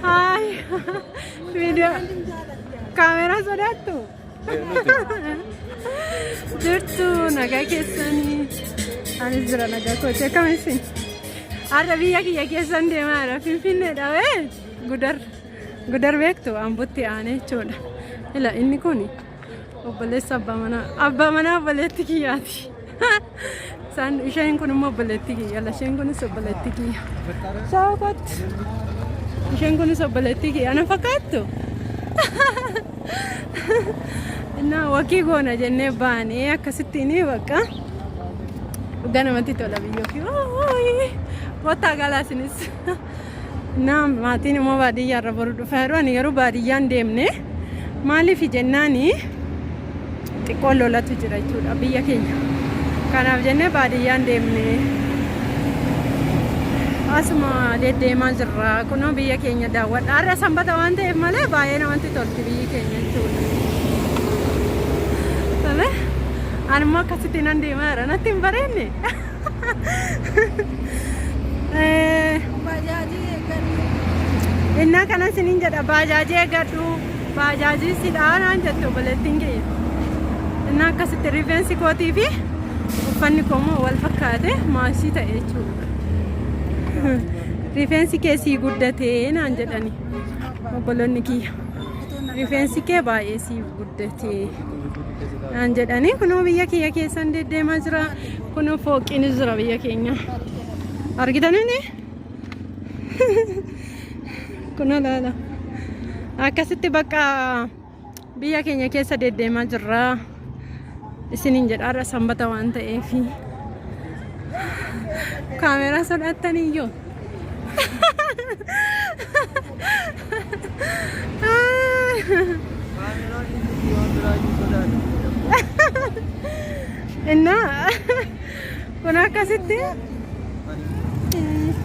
Ay, video kamera sodaattu. Jirtu nagaa keessanii anis jira nagaa kootee kamisin. Har'a biyya kiyya keessan deemaadha Finfinneedha gudar beektu Ambotti aanee jechuudha. Ila inni kuni obboleessa abbaa manaa obboleetti kiyyaati. Isheen kun immoo obboleetti kiyya. Isheen kunis obboleetti kiyya. Saawwat. Isheen kunis obboleetti kiyya. Ana fakkaattu. Innaa wakii goona jennee baanee akkasittiin bakka dhugaa namatti tola biyyoo fi wottaa galaasinis. Innaa maatiin immoo baadiyyaarra boru dhufaa jiru. Ani garuu baadiyyaan deemne maaliif jennaani xiqqoon lolatu jira jechuudha biyya keenya. Kanaaf jennee baadiyyaan deemne asuma deddeemaa jirra. Kunoo biyya keenya daawwadha. Har'a sanbata waan ta'eef malee baay'ee namatti tolti biyyi keenya jechuudha. Tole anummoo akkasitti nan deemaa jira. Natti hin bareedne. Innaa kana isiniin jedha baajaajii eeggadhu. Baajaajii sidhaa naan jettu obboleettiin kiyya. Innaa akkasitti rifeensi kootii fi uffanni koomoo wal fakkaate maashii ta'e jechuudha. Rifeensi kee sii guddatee naan jedhani obboloonni kiyya. Rifeensi kee baay'ee sii guddatee naan jedhani. Kunoo biyya kiyya keessan deddeemaa jira. Kunoo fooqiinis jira biyya keenya. Argitanii? Kunoo laala. Akkasitti bakka biyya keenya keessa deddeemaa jirra. Isiniin jedha har'a sanbata waan ta'eef kaameraa sodaataniyyoo. Innaa kun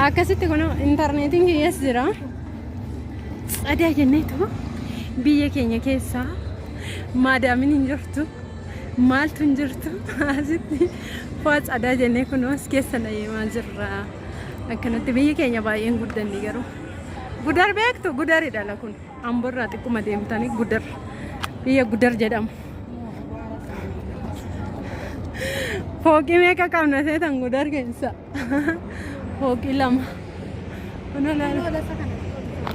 akkasitti kun intarneetiin kiyyees jira. Tsadaa jenneetu biyya keenya keessaa maadaamin hin jirtu. Maaltu hin jirtu asitti fa'aa tsadaa jennee kunuus keessa deemaa jirra. Akkanatti biyyi keenya baay'een guddanni garuu gudar beektu gudaridha kun Amboorraa xiqquma deemtanii gudar biyya gudar jedhamu. Fooqii meeqa qabna seetan gudar keessa? Fooqii 2. Kuna laala.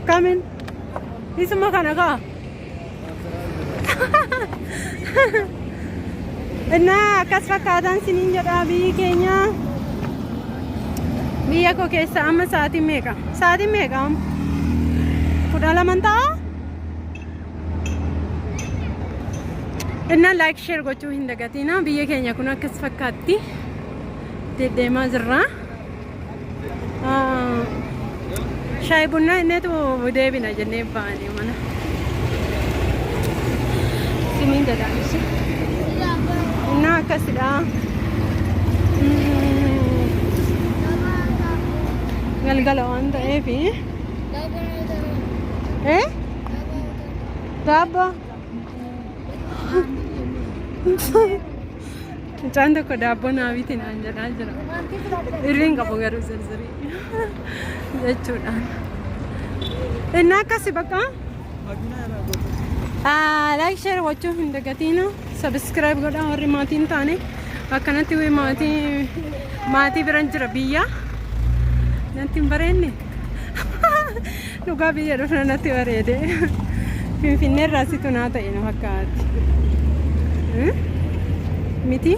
Kamin? Isuma kana kaa? Innaa akkas fakkaatan siniin jedha biyyi keenya. Biyya koo keessa amma sa'aatiin meeqa? Sa'aatiin meeqa amma? 12 ta'a? Innaa like share gochuu hin dagatina. Biyya keenya kun akkas fakkaatti deddeemaa jirra. Shaayii bunna inneetu deebina jennee baane mana. Siniin jedhanis. Innaa akkasidha. Galgala waan ta'eef daabbo mucaan tokko daabboo naabitiin aan jedhaa jira. Irriin qabu garuu sirsirii jechuudhaan. Innaa akkasi bakka like share gochuu hin dagatina. Subscribe godhaa warri maatiin taane akkanatti maatii biran jira biyya. Natti hin bareedne. Dhugaa biyya dhufna natti bareede. Finfinnee irraa situ naa ta'e na fakkaatti. Miti?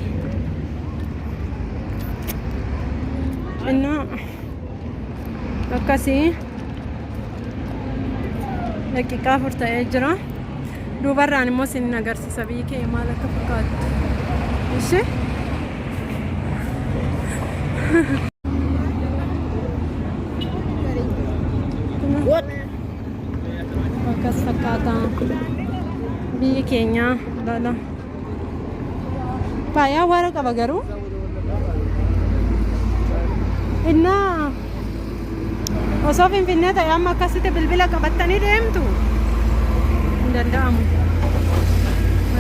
Innaa akkasii daqiiqaa 4 ta'ee jira. Duubarraan immoo sin agarsiisa biyyi kee maal akka fakkaattu. Ishee? Akkas fakkaata biyyi keenya laala. Baay'ee awwaara qaba garuu. Innaa osoo Finfinnee ta'e amma akkasitti bilbila qabattanii deemtu hin danda'amu.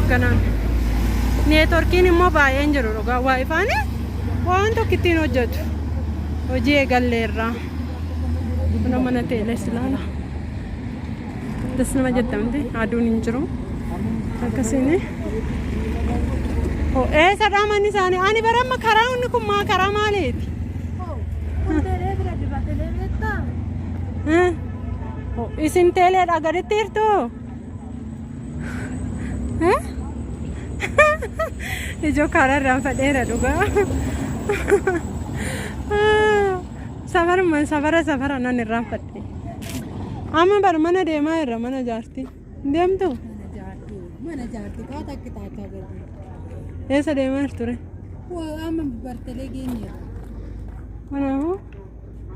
Akkanaan. Neetworkiin immoo baay'een jiru dhugaa waayifaan waan tokko ittiin hojjetu. Hojii eegalleerraa. Mana mana teelee silaala. Das nama jedhamte aduun hin jiru. Akkasiin. Sadhaa manni isaanii. Ani baramma karaa inni kun maa karaa maaliiti? Isin teeleedha gaditti hirtu? Ijoo karaa irraan fadheera dhugaa. Safara nan irraan fadhe. Amma bar mana deemaa irra mana jaartii. Deemtu? Mana jaartii kaata akka taachaa jirti. Eessa deemaa jirture? Amma bartelee geenye. Manaafu?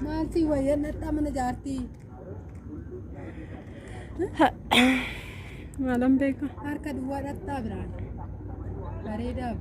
Maalti wayyan dhadhaa mana jaartii. Maalan beeka? Harka duwwaa dhadhaa biraan. Bareedaa.